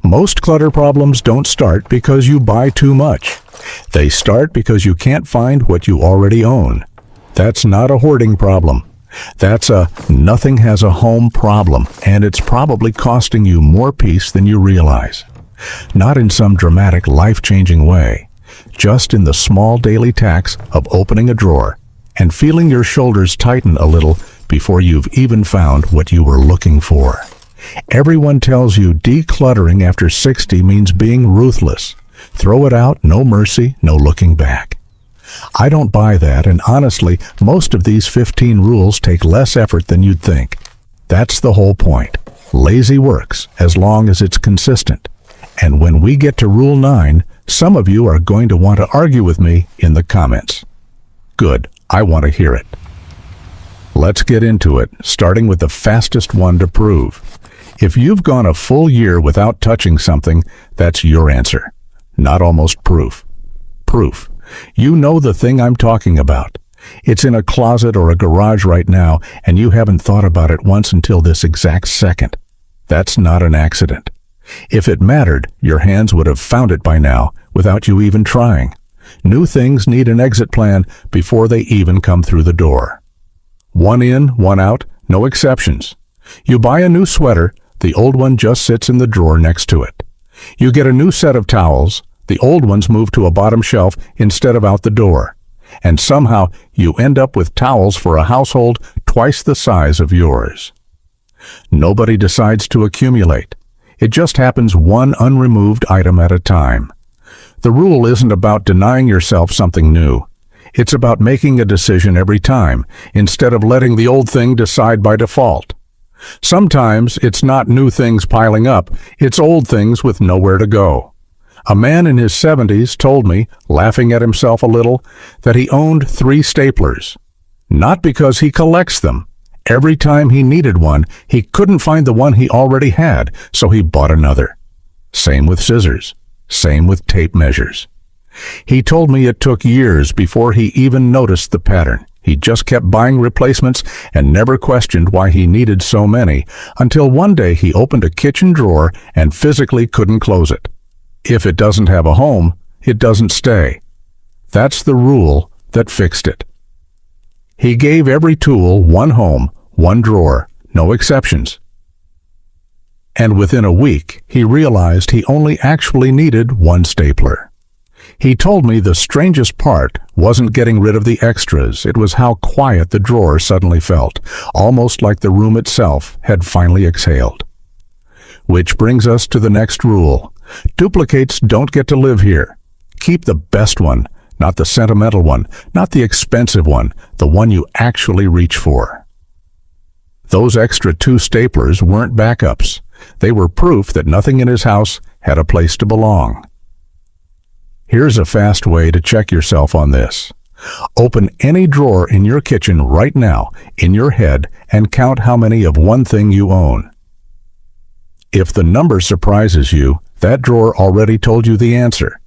Most clutter problems don't start because you buy too much. They start because you can't find what you already own. That's not a hoarding problem. That's a nothing has a home problem, and it's probably costing you more peace than you realize. Not in some dramatic, life-changing way, just in the small daily tax of opening a drawer and feeling your shoulders tighten a little before you've even found what you were looking for. Everyone tells you decluttering after 60 means being ruthless. Throw it out, no mercy, no looking back. I don't buy that, and honestly, most of these 15 rules take less effort than you'd think. That's the whole point. Lazy works, as long as it's consistent. And when we get to Rule 9, some of you are going to want to argue with me in the comments. Good, I want to hear it. Let's get into it, starting with the fastest one to prove. If you've gone a full year without touching something, that's your answer. Not almost proof. Proof. You know the thing I'm talking about. It's in a closet or a garage right now, and you haven't thought about it once until this exact second. That's not an accident. If it mattered, your hands would have found it by now, without you even trying. New things need an exit plan before they even come through the door. One in, one out, no exceptions. You buy a new sweater, the old one just sits in the drawer next to it. You get a new set of towels, the old ones move to a bottom shelf instead of out the door. And somehow you end up with towels for a household twice the size of yours. Nobody decides to accumulate. It just happens one unremoved item at a time. The rule isn't about denying yourself something new. It's about making a decision every time, instead of letting the old thing decide by default. Sometimes it's not new things piling up, it's old things with nowhere to go. A man in his 70s told me, laughing at himself a little, that he owned 3 staplers. Not because he collects them. Every time he needed one, he couldn't find the one he already had, so he bought another. Same with scissors. Same with tape measures. He told me it took years before he even noticed the pattern. He just kept buying replacements and never questioned why he needed so many, until one day he opened a kitchen drawer and physically couldn't close it. If it doesn't have a home, it doesn't stay. That's the rule that fixed it. He gave every tool one home, one drawer, no exceptions. And within a week, he realized he only actually needed one stapler. He told me the strangest part wasn't getting rid of the extras, it was how quiet the drawer suddenly felt, almost like the room itself had finally exhaled. Which brings us to the next rule. Duplicates don't get to live here. Keep the best one, not the sentimental one, not the expensive one, the one you actually reach for. Those extra 2 staplers weren't backups. They were proof that nothing in his house had a place to belong. Here's a fast way to check yourself on this. Open any drawer in your kitchen right now, in your head, and count how many of one thing you own. If the number surprises you, that drawer already told you the answer.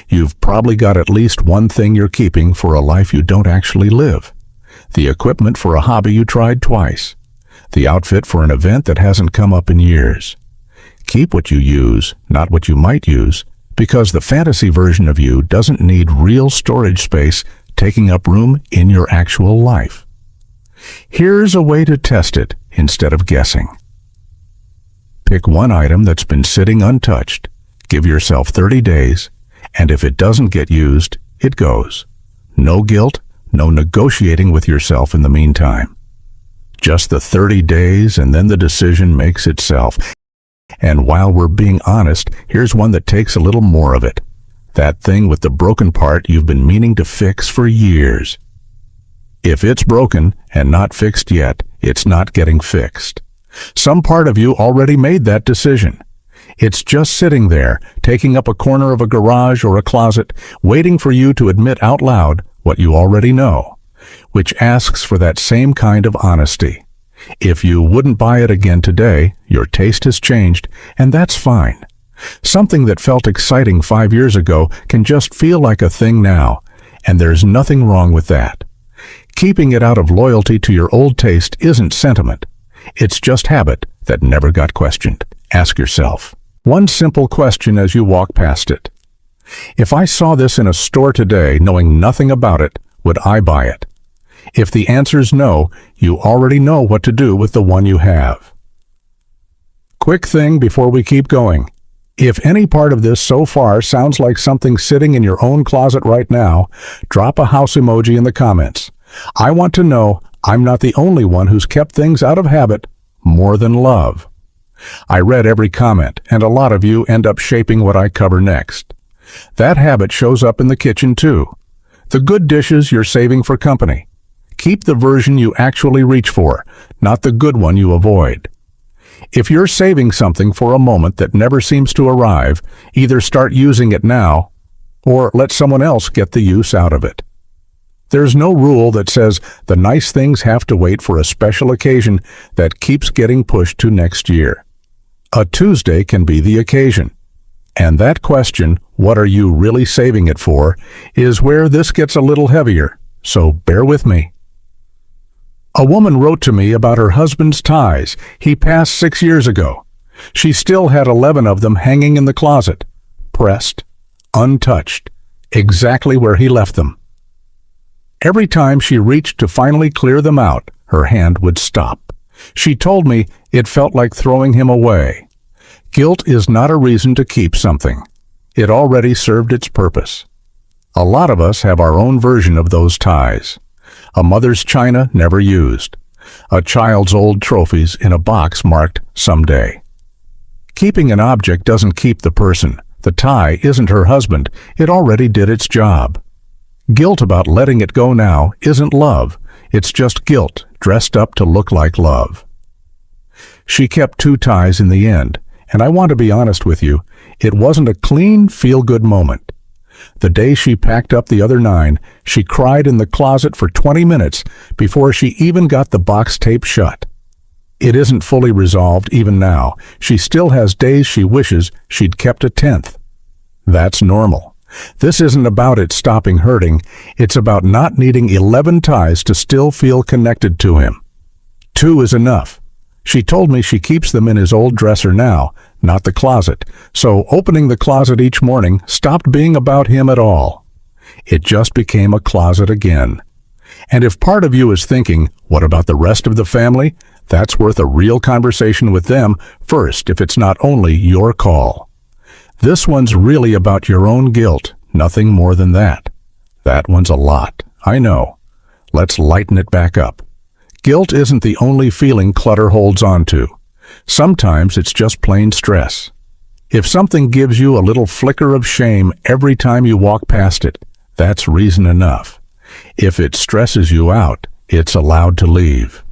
You've probably got at least one thing you're keeping for a life you don't actually live. The equipment for a hobby you tried twice. The outfit for an event that hasn't come up in years. Keep what you use, not what you might use, because the fantasy version of you doesn't need real storage space taking up room in your actual life. Here's a way to test it instead of guessing. Pick one item that's been sitting untouched, give yourself 30 days, and if it doesn't get used, it goes. No guilt, no negotiating with yourself in the meantime. Just the 30 days, and then the decision makes itself. And while we're being honest, here's one that takes a little more of it. That thing with the broken part you've been meaning to fix for years. If it's broken and not fixed yet, it's not getting fixed. Some part of you already made that decision. It's just sitting there, taking up a corner of a garage or a closet, waiting for you to admit out loud what you already know, which asks for that same kind of honesty. If you wouldn't buy it again today, your taste has changed, and that's fine. Something that felt exciting 5 years ago can just feel like a thing now, and there's nothing wrong with that. Keeping it out of loyalty to your old taste isn't sentiment. It's just habit that never got questioned. Ask yourself, One simple question as you walk past it. If I saw this in a store today, knowing nothing about it, would I buy it? If the answer's no, you already know what to do with the one you have. Quick thing before we keep going. If any part of this so far sounds like something sitting in your own closet right now, drop a house emoji in the comments. I want to know I'm not the only one who's kept things out of habit more than love. I read every comment, and a lot of you end up shaping what I cover next. That habit shows up in the kitchen too. The good dishes you're saving for company. Keep the version you actually reach for, not the good one you avoid. If you're saving something for a moment that never seems to arrive, either start using it now, or let someone else get the use out of it. There's no rule that says the nice things have to wait for a special occasion that keeps getting pushed to next year. A Tuesday can be the occasion. And that question, what are you really saving it for, is where this gets a little heavier, so bear with me. A woman wrote to me about her husband's ties he passed 6 years ago. She still had 11 of them hanging in the closet, pressed, untouched, exactly where he left them. Every time she reached to finally clear them out, her hand would stop. She told me it felt like throwing him away. Guilt is not a reason to keep something. It already served its purpose. A lot of us have our own version of those ties. A mother's china never used. A child's old trophies in a box marked someday. Keeping an object doesn't keep the person. The tie isn't her husband. It already did its job. Guilt about letting it go now isn't love. It's just guilt dressed up to look like love. She kept 2 ties in the end, and I want to be honest with you, it wasn't a clean, feel-good moment. The day she packed up the other 9, she cried in the closet for 20 minutes before she even got the box tape shut. It isn't fully resolved even now. She still has days she wishes she'd kept a 10th. That's normal. This isn't about it stopping hurting. It's about not needing 11 ties to still feel connected to him. 2 is enough. She told me she keeps them in his old dresser now, not the closet, so opening the closet each morning stopped being about him at all. It just became a closet again. And if part of you is thinking, what about the rest of the family? That's worth a real conversation with them first if it's not only your call. This one's really about your own guilt, nothing more than that. That one's a lot, I know. Let's lighten it back up. Guilt isn't the only feeling clutter holds on to. Sometimes it's just plain stress. If something gives you a little flicker of shame every time you walk past it, that's reason enough. If it stresses you out, it's allowed to leave.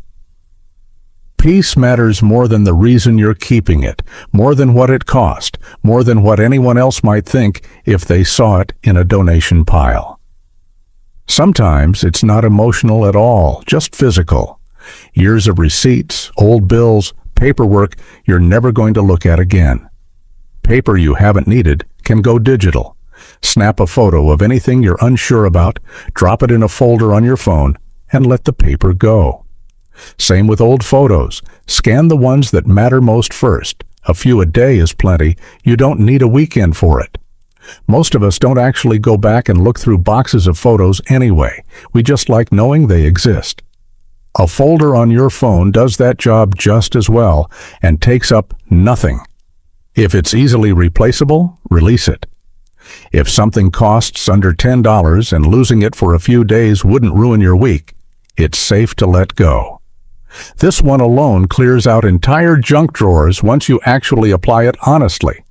Peace matters more than the reason you're keeping it, more than what it cost, more than what anyone else might think if they saw it in a donation pile. Sometimes it's not emotional at all, just physical. Years of receipts, old bills, paperwork you're never going to look at again. Paper you haven't needed can go digital. Snap a photo of anything you're unsure about, drop it in a folder on your phone, and let the paper go. Same with old photos. Scan the ones that matter most first. A few a day is plenty. You don't need a weekend for it. Most of us don't actually go back and look through boxes of photos anyway. We just like knowing they exist. A folder on your phone does that job just as well and takes up nothing. If it's easily replaceable, release it. If something costs under $10 and losing it for a few days wouldn't ruin your week, it's safe to let go. This one alone clears out entire junk drawers once you actually apply it honestly.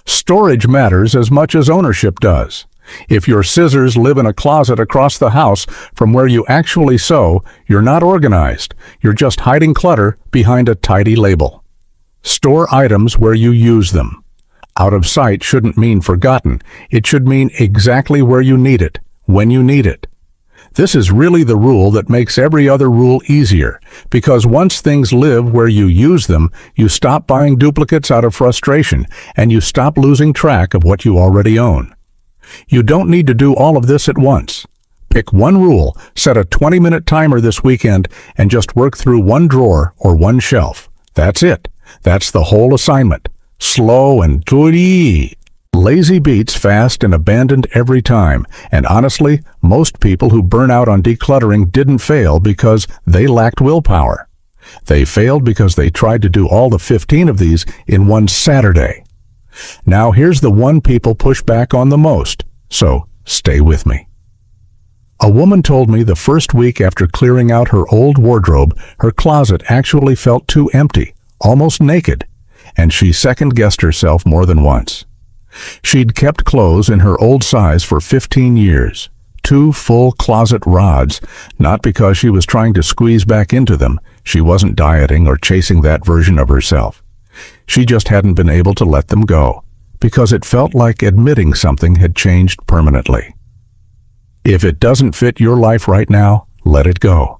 Storage matters as much as ownership does. If your scissors live in a closet across the house from where you actually sew, you're not organized. You're just hiding clutter behind a tidy label. Store items where you use them. Out of sight shouldn't mean forgotten. It should mean exactly where you need it, when you need it. This is really the rule that makes every other rule easier, because once things live where you use them, you stop buying duplicates out of frustration, and you stop losing track of what you already own. You don't need to do all of this at once. Pick one rule, set a 20-minute timer this weekend, and just work through one drawer or one shelf. That's it. That's the whole assignment. slow and toity. Lazy beats fast and abandoned every time, and honestly, most people who burn out on decluttering didn't fail because they lacked willpower. They failed because they tried to do all the 15 of these in one Saturday. Now here's the one people push back on the most, so stay with me. A woman told me the first week after clearing out her old wardrobe, her closet actually felt too empty, almost naked, and she second-guessed herself more than once. She'd kept clothes in her old size for 15 years, 2 full closet rods, not because she was trying to squeeze back into them. She wasn't dieting or chasing that version of herself. She just hadn't been able to let them go, because it felt like admitting something had changed permanently. If it doesn't fit your life right now, let it go.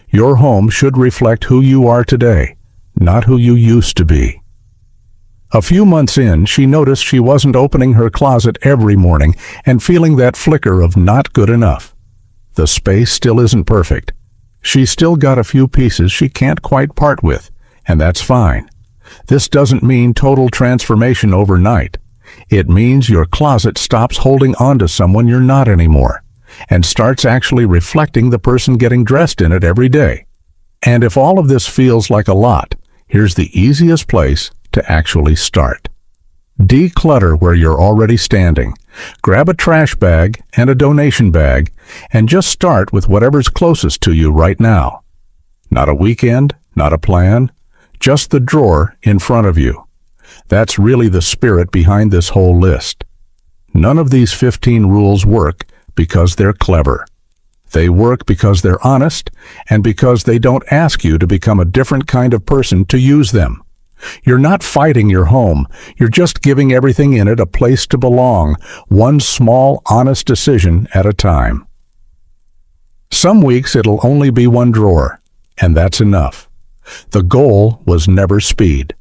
Your home should reflect who you are today, not who you used to be. A few months in, she noticed she wasn't opening her closet every morning and feeling that flicker of not good enough. The space still isn't perfect. She's still got a few pieces she can't quite part with, and that's fine. This doesn't mean total transformation overnight. It means your closet stops holding on to someone you're not anymore, and starts actually reflecting the person getting dressed in it every day. And if all of this feels like a lot, here's the easiest place to actually start. Declutter where you're already standing. Grab a trash bag and a donation bag, and just start with whatever's closest to you right now. Not a weekend, not a plan, just the drawer in front of you. That's really the spirit behind this whole list. None of these 15 rules work because they're clever. They work because they're honest, and because they don't ask you to become a different kind of person to use them. You're not fighting your home. You're just giving everything in it a place to belong, one small, honest decision at a time. Some weeks it'll only be one drawer, and that's enough. The goal was never speed.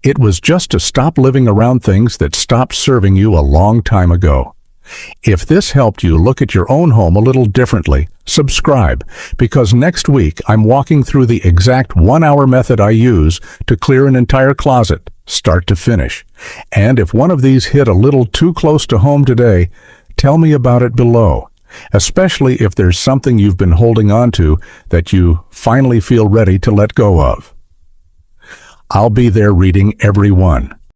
It was just to stop living around things that stopped serving you a long time ago. If this helped you look at your own home a little differently, subscribe, because next week I'm walking through the exact 1-hour method I use to clear an entire closet, start to finish. And if one of these hit a little too close to home today, tell me about it below, especially if there's something you've been holding on to that you finally feel ready to let go of. I'll be there reading every one.